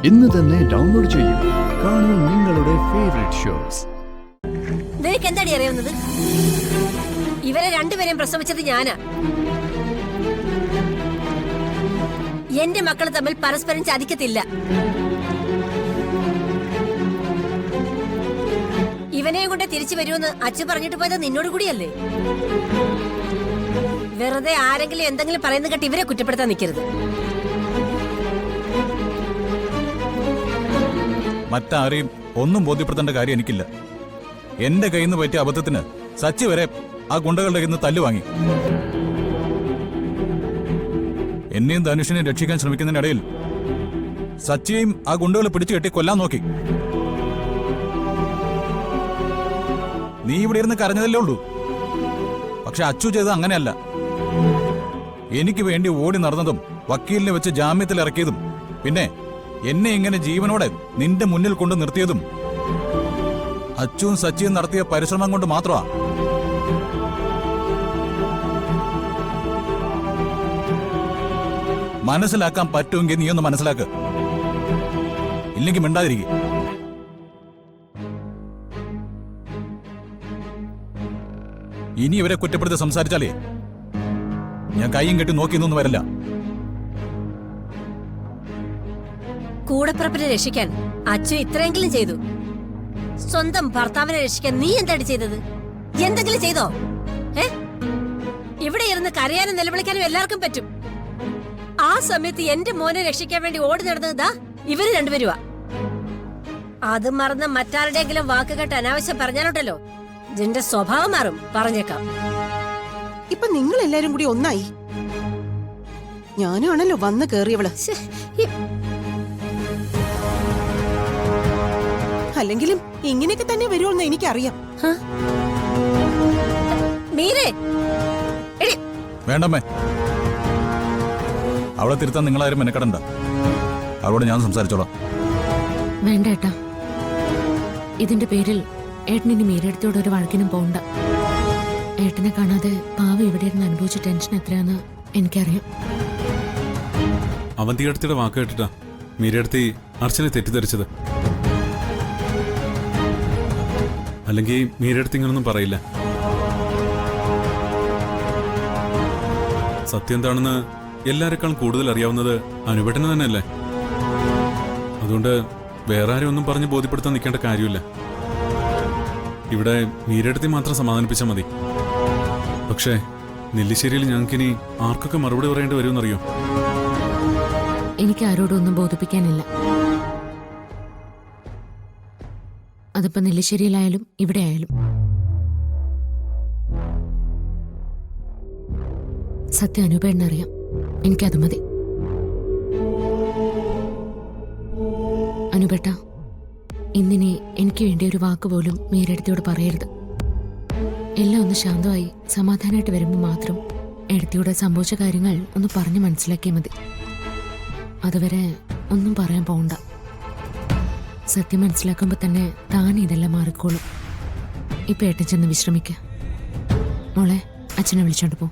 ഇന്ന് തന്നെ ഡൗൺലോഡ് ചെയ്യൂ. കാണൂ നിങ്ങളുടെ ഫേവറേറ്റ് ഷോസ്. നിനക്ക് എന്താടി അറിയാവുന്നത്? ഇവരെ രണ്ടുപേരെയും പ്രസവിച്ചത് ഞാനാ. എന്റെ മക്കൾ തമ്മിൽ പരസ്പരം ചതിക്കത്തില്ല. ഇവനെയും കൊണ്ട് തിരിച്ചു വരുമെന്ന് അച്ഛൻ പറഞ്ഞിട്ട് പോയത് നിന്നോട് കൂടിയല്ലേ? വെറുതെ ആരെങ്കിലും എന്തെങ്കിലും പറയുന്ന കേട്ട് ഇവരെ കുറ്റപ്പെടുത്താൻ നിൽക്കരുത്. മറ്റാരെയും ഒന്നും ബോധ്യപ്പെടുത്തേണ്ട കാര്യം എനിക്കില്ല. എന്റെ കയ്യിൽ നിന്ന് പറ്റിയ അബദ്ധത്തിന് സച്ചി വരെ ആ ഗുണ്ടകളുടെ കയ്യിൽ നിന്ന് തല്ലു വാങ്ങി. എന്നെയും ധനുഷിനെയും രക്ഷിക്കാൻ ശ്രമിക്കുന്നതിനിടയിൽ സച്ചിയെയും ആ ഗുണ്ടകളെ പിടിച്ചു കെട്ടി കൊല്ലാൻ നോക്കി. നീ ഇവിടെ ഇരുന്ന് കരഞ്ഞതല്ലേ ഉള്ളൂ. പക്ഷെ അച്ചു ചെയ്തത് അങ്ങനെയല്ല. എനിക്ക് വേണ്ടി ഓടി നടന്നതും വക്കീലിനെ വെച്ച് ജാമ്യത്തിൽ ഇറക്കിയതും പിന്നെ എന്നെ ഇങ്ങനെ ജീവനോടെ നിന്റെ മുന്നിൽ കൊണ്ട് നിർത്തിയതും അച്ചുവും സച്ചിയും നടത്തിയ പരിശ്രമം കൊണ്ട് മാത്രമാ. മനസ്സിലാക്കാൻ പറ്റുമെങ്കിൽ നീ ഒന്ന് മനസ്സിലാക്ക്. ഇല്ലെങ്കിൽ മിണ്ടാതിരിക്കും. ഇനി ഇവരെ കുറ്റപ്പെടുത്തി സംസാരിച്ചാലേ ഞാൻ കൈയും കെട്ടി നോക്കിയൊന്നും വരില്ല. കൂടപ്പിറപ്പിനെ രക്ഷിക്കാൻ അച്ഛൻ ഇത്രയെങ്കിലും ചെയ്തു. സ്വന്തം ഭർത്താവിനെ രക്ഷിക്കാൻ നീ എന്താണ് ചെയ്തത്? എന്തെങ്കിലും ചെയ്തോ? ഇവിടെ ഇരുന്ന് കരയാനും നിലവിളിക്കാനും എല്ലാവർക്കും പറ്റും. ആ സമയത്ത് എന്റെ മോനെ രക്ഷിക്കാൻ വേണ്ടി ഓടി നടന്നതാ ഇവര് രണ്ടുപേരുവാ. അത് മറന്ന് മറ്റാരുടെയെങ്കിലും വാക്ക് കേട്ട് അനാവശ്യം പറഞ്ഞാലോട്ടല്ലോ ഇതിന്റെ സ്വഭാവം മാറും. പറഞ്ഞേക്കാം. ഇപ്പൊ നിങ്ങൾ എല്ലാരും കൂടി ഒന്നായി. ഞാനും ആണല്ലോ വന്ന് കേറിയവള്. അല്ലെങ്കിലും ഇങ്ങനെയൊക്കെ തന്നെ വരുമെന്ന് എനിക്കറിയാം. വേണ്ടമ്മേ, അവളെ തിരുത്താൻ നിങ്ങളാരും മെനക്കെടണ്ട. അവളോട് ഞാൻ സംസാരിച്ചോളാം. വേണ്ട ഏട്ടാ, ഇതിന്റെ പേരിൽ ഏട്ടനിനി മീരടുത്തോട് ഒരു വഴക്കിനും പോകണ്ട. ഏട്ടനെ കാണാതെ പാവ ഇവിടെ ഇരുന്ന് അനുഭവിച്ച ടെൻഷൻ എത്രയാന്ന് എനിക്കറിയാം. അവന്തിയടുത്തിയുടെ വാക്ക് കേട്ടിട്ടാ മീരടുത്തി അർച്ചനെ തെറ്റിദ്ധരിച്ചത്. അല്ലെങ്കിൽ മീരടുത്ത് ഇങ്ങനൊന്നും പറയില്ല. സത്യം എന്താണെന്ന് എല്ലാരെക്കാളും കൂടുതൽ അറിയാവുന്നത് അനുപേട്ടന് തന്നെയല്ലേ. അതുകൊണ്ട് വേറെ ആരും ഒന്നും പറഞ്ഞ് ബോധ്യപ്പെടുത്താൻ നിൽക്കേണ്ട കാര്യമില്ല. ഇവിടെ മീരടുത്തി മാത്രം സമാധാനിപ്പിച്ചാൽ മതി. പക്ഷേ നെല്ലിശ്ശേരിയിൽ ഞങ്ങൾക്കിനി ആർക്കൊക്കെ മറുപടി പറയേണ്ടി വരുമെന്നറിയോ? എനിക്ക് ആരോടും ഒന്നും ബോധിപ്പിക്കാനില്ല. അതിപ്പോ നെല്ലിശ്ശേരിയിലായാലും ഇവിടെ ആയാലും. സത്യം അനുപേണ്ണറിയാം. എനിക്കത് മതി. അനുപേട്ട, ഇന്നിനി എനിക്ക് വേണ്ടി ഒരു വാക്ക് പോലും മീരടുത്തിയോട് പറയരുത്. എല്ലാം ഒന്ന് ശാന്തമായി സമാധാനമായിട്ട് വരുമ്പോൾ മാത്രം എഴുത്തിയോട് സംഭവിച്ച കാര്യങ്ങൾ ഒന്ന് പറഞ്ഞ് മനസ്സിലാക്കിയാൽ മതി. അതുവരെ ഒന്നും പറയാൻ പോകണ്ട. സത്യം മനസ്സിലാക്കുമ്പോൾ തന്നെ താനെ ഇതെല്ലാം മാറിക്കോളും. ഇപ്പൊ ഏട്ടൻ ചെന്ന് വിശ്രമിക്ക. മോളെ, അച്ഛനെ വിളിച്ചോണ്ട് പോ.